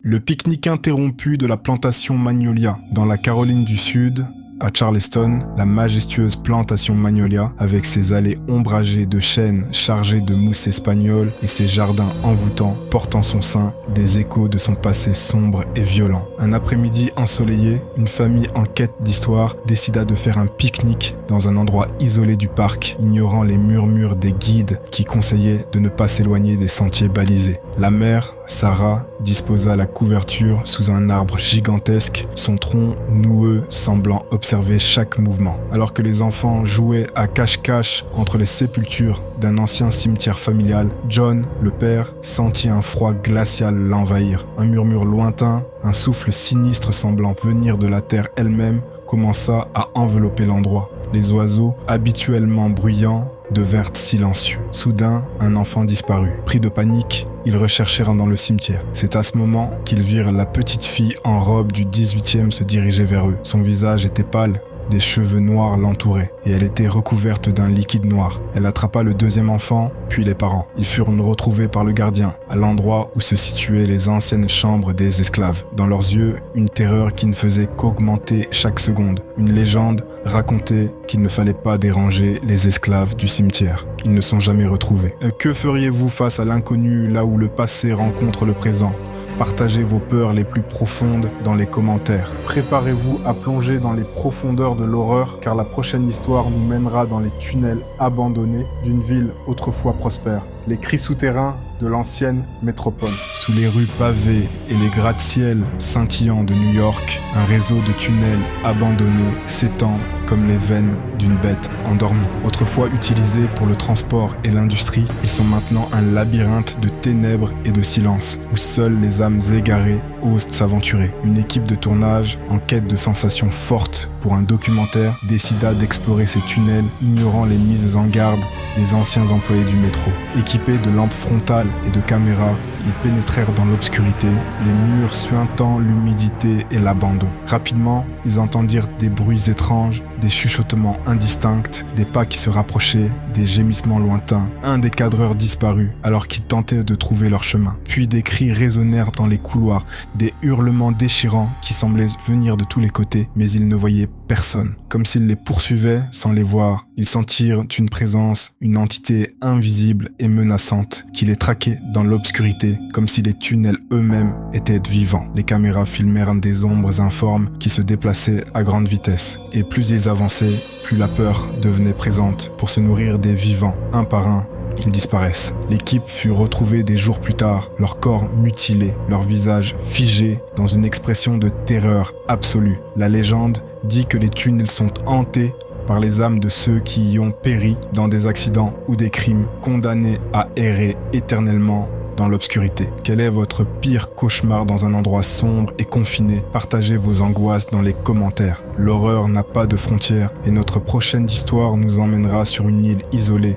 Le pique-nique interrompu de la plantation Magnolia dans la Caroline du Sud, à Charleston, la majestueuse plantation Magnolia, avec ses allées ombragées de chênes chargées de mousse espagnole et ses jardins envoûtants, porte en son sein des échos de son passé sombre et violent. Un après-midi ensoleillé, une famille en quête d'histoire décida de faire un pique-nique dans un endroit isolé du parc, ignorant les murmures des guides qui conseillaient de ne pas s'éloigner des sentiers balisés. La mère, Sarah, disposa la couverture sous un arbre gigantesque, son tronc noueux semblant observer chaque mouvement. Alors que les enfants jouaient à cache-cache entre les sépultures d'un ancien cimetière familial, John, le père, sentit un froid glacial l'envahir. Un murmure lointain, un souffle sinistre semblant venir de la terre elle-même, commença à envelopper l'endroit. Les oiseaux, habituellement bruyants, devinrent silencieux. Soudain, un enfant disparut. Pris de panique, ils recherchèrent dans le cimetière. C'est à ce moment qu'ils virent la petite fille en robe du 18e se diriger vers eux. Son visage était pâle, des cheveux noirs l'entouraient, et elle était recouverte d'un liquide noir. Elle attrapa le deuxième enfant, puis les parents. Ils furent retrouvés par le gardien, à l'endroit où se situaient les anciennes chambres des esclaves. Dans leurs yeux, une terreur qui ne faisait qu'augmenter chaque seconde. Une légende racontait qu'il ne fallait pas déranger les esclaves du cimetière. Ils ne sont jamais retrouvés. Que feriez-vous face à l'inconnu, là où le passé rencontre le présent ? Partagez vos peurs les plus profondes dans les commentaires. Préparez-vous à plonger dans les profondeurs de l'horreur, car la prochaine histoire nous mènera dans les tunnels abandonnés d'une ville autrefois prospère. Les cris souterrains de l'ancienne métropole. Sous les rues pavées et les gratte-ciels scintillants de New York, un réseau de tunnels abandonnés s'étend comme les veines d'une bête endormie. Autrefois utilisés pour le transport et l'industrie, ils sont maintenant un labyrinthe de ténèbres et de silence, où seules les âmes égarées osent s'aventurer. Une équipe de tournage, en quête de sensations fortes pour un documentaire, décida d'explorer ces tunnels, ignorant les mises en garde des anciens employés du métro. Équipés de lampes frontales et de caméras, ils pénétrèrent dans l'obscurité, les murs suintant l'humidité et l'abandon. Rapidement, ils entendirent des bruits étranges, des chuchotements indistincts, des pas qui se rapprochaient, des gémissements lointains. Un des cadreurs disparut alors qu'ils tentaient de trouver leur chemin. Puis des cris résonnèrent dans les couloirs, des hurlements déchirants qui semblaient venir de tous les côtés, mais ils ne voyaient personne. Comme s'ils les poursuivaient sans les voir, ils sentirent une présence, une entité invisible et menaçante qui les traquait dans l'obscurité, comme si les tunnels eux-mêmes étaient vivants. Les caméras filmèrent des ombres informes qui se déplaçaient à grande vitesse. Et plus ils avançaient, plus la peur devenait présente. Pour se nourrir des vivants, un par un, ils disparaissent. L'équipe fut retrouvée des jours plus tard, leur corps mutilé, leur visage figé dans une expression de terreur absolue. La légende dit que les tunnels sont hantés par les âmes de ceux qui y ont péri dans des accidents ou des crimes, condamnés à errer éternellement dans l'obscurité. Quel est votre pire cauchemar dans un endroit sombre et confiné? Partagez vos angoisses dans les commentaires. L'horreur n'a pas de frontières et notre prochaine histoire nous emmènera sur une île isolée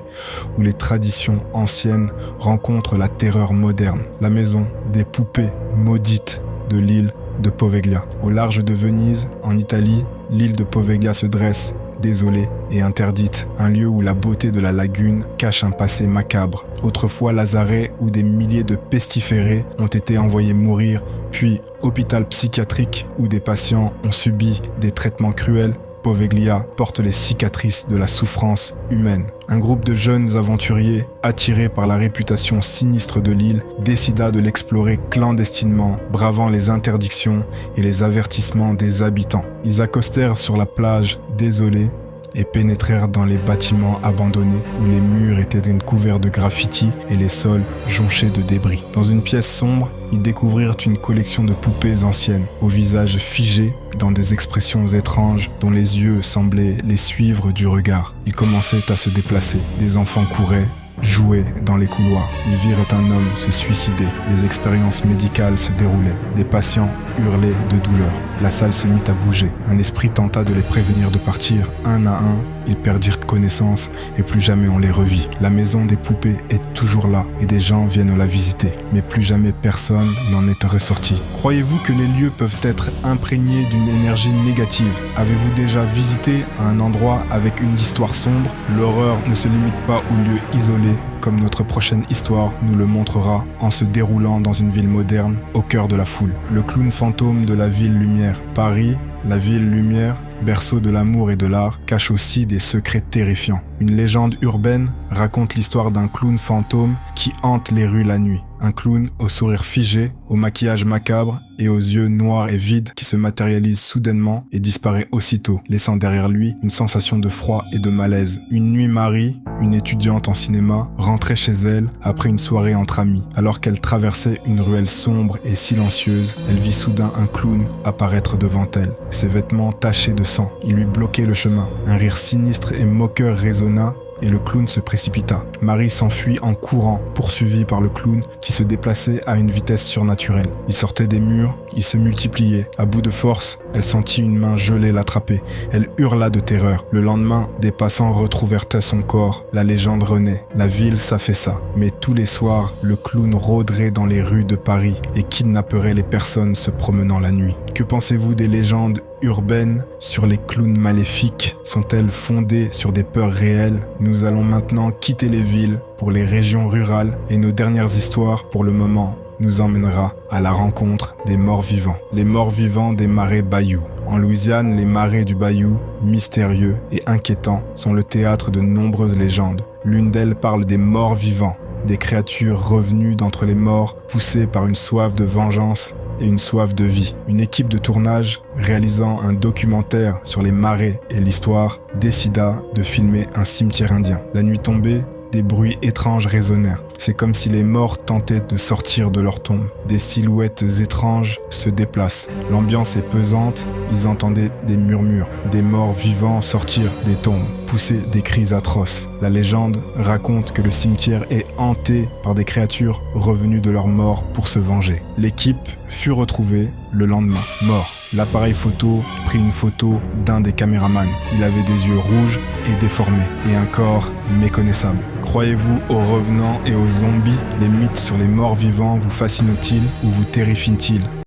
où les traditions anciennes rencontrent la terreur moderne. La maison des poupées maudites de l'île de Poveglia. Au large de Venise, en Italie, l'île de Poveglia se dresse, désolée et interdite, un lieu où la beauté de la lagune cache un passé macabre. Autrefois lazaret où des milliers de pestiférés ont été envoyés mourir, puis hôpital psychiatrique où des patients ont subi des traitements cruels, Poveglia porte les cicatrices de la souffrance humaine. Un groupe de jeunes aventuriers, attirés par la réputation sinistre de l'île, décida de l'explorer clandestinement, bravant les interdictions et les avertissements des habitants. Ils accostèrent sur la plage, désolés, et pénétrèrent dans les bâtiments abandonnés où les murs étaient couverts de graffitis et les sols jonchés de débris. Dans une pièce sombre, ils découvrirent une collection de poupées anciennes, au visage figé dans des expressions étranges dont les yeux semblaient les suivre du regard. Ils commençaient à se déplacer, des enfants couraient, jouaient dans les couloirs. Ils virent un homme se suicider. Des expériences médicales se déroulaient. Des patients hurlaient de douleur. La salle se mit à bouger. Un esprit tenta de les prévenir de partir. Un à un, ils perdirent connaissance et plus jamais on les revit. La maison des poupées est toujours là et des gens viennent la visiter. Mais plus jamais personne n'en est ressorti. Croyez-vous que les lieux peuvent être imprégnés d'une énergie négative? Avez-vous déjà visité un endroit avec une histoire sombre? L'horreur ne se limite pas aux lieux isolés comme notre prochaine histoire nous le montrera en se déroulant dans une ville moderne au cœur de la foule. Le clown fantôme de la ville lumière. Paris, la ville lumière, berceau de l'amour et de l'art, cache aussi des secrets terrifiants. Une légende urbaine raconte l'histoire d'un clown fantôme qui hante les rues la nuit. Un clown au sourire figé, au maquillage macabre et aux yeux noirs et vides qui se matérialise soudainement et disparaît aussitôt, laissant derrière lui une sensation de froid et de malaise. Une nuit, Marie, une étudiante en cinéma, rentrait chez elle après une soirée entre amis. Alors qu'elle traversait une ruelle sombre et silencieuse, elle vit soudain un clown apparaître devant elle. Ses vêtements tachés de sang, il lui bloquait le chemin. Un rire sinistre et moqueur résonna et le clown se précipita. Marie s'enfuit en courant, poursuivie par le clown qui se déplaçait à une vitesse surnaturelle. Il sortait des murs, il se multipliait. À bout de force, elle sentit une main gelée l'attraper. Elle hurla de terreur. Le lendemain, des passants retrouvèrent son corps. La légende renaît. La ville s'affaissa. Mais tous les soirs, le clown rôderait dans les rues de Paris et kidnapperait les personnes se promenant la nuit. Que pensez-vous des légendes urbaines sur les clowns maléfiques? Sont-elles fondées sur des peurs réelles? Nous allons maintenant quitter les villes pour les régions rurales et nos dernières histoires, pour le moment, nous emmènera à la rencontre des morts vivants. Les morts vivants des marais Bayou. En Louisiane, les marais du Bayou, mystérieux et inquiétants, sont le théâtre de nombreuses légendes. L'une d'elles parle des morts vivants, des créatures revenues d'entre les morts, poussées par une soif de vengeance et une soif de vie. Une équipe de tournage, réalisant un documentaire sur les marais et l'histoire, décida de filmer un cimetière indien. La nuit tombée, des bruits étranges résonnèrent. C'est comme si les morts tentaient de sortir de leur tombe. Des silhouettes étranges se déplacent. L'ambiance est pesante, ils entendaient des murmures. Des morts vivants sortir des tombes, pousser des cris atroces. La légende raconte que le cimetière est hanté par des créatures revenues de leur mort pour se venger. L'équipe fut retrouvée le lendemain, mort. L'appareil photo prit une photo d'un des caméramans. Il avait des yeux rouges et déformés et un corps méconnaissable. Croyez-vous aux revenants et aux zombies? Les mythes sur les morts vivants vous fascinent-ils ou vous terrifient-ils?